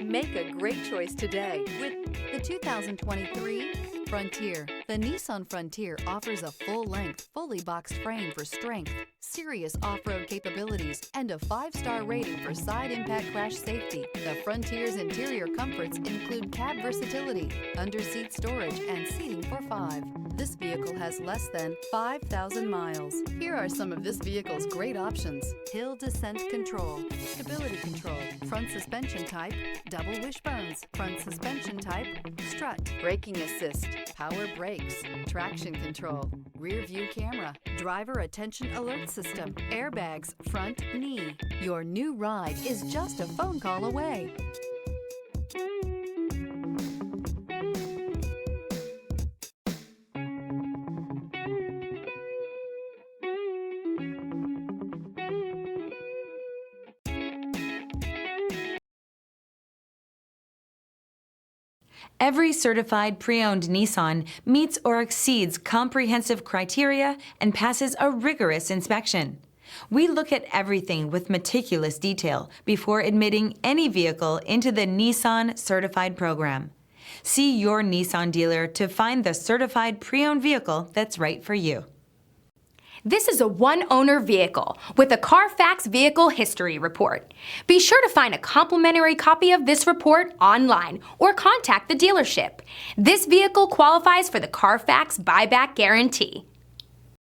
Make a great choice today with the 2023 Frontier. The Nissan Frontier offers a full-length, fully boxed frame for strength, serious off-road capabilities, and a 5-star rating for side impact crash safety. The Frontier's interior comforts include cab versatility, under-seat storage, and seating for 5. This vehicle has less than 5,000 miles. Here are some of this vehicle's great options: hill descent control, stability control, front suspension type, double wishbones, front suspension type, strut, braking assist, power brakes, traction control, rear view camera, driver attention alert system, airbags, front knee. Your new ride is just a phone call away. Every certified pre-owned Nissan meets or exceeds comprehensive criteria and passes a rigorous inspection. We look at everything with meticulous detail before admitting any vehicle into the Nissan Certified program. See your Nissan dealer to find the certified pre-owned vehicle that's right for you. This is a one-owner vehicle with a Carfax Vehicle History Report. Be sure to find a complimentary copy of this report online or contact the dealership. This vehicle qualifies for the Carfax Buyback Guarantee.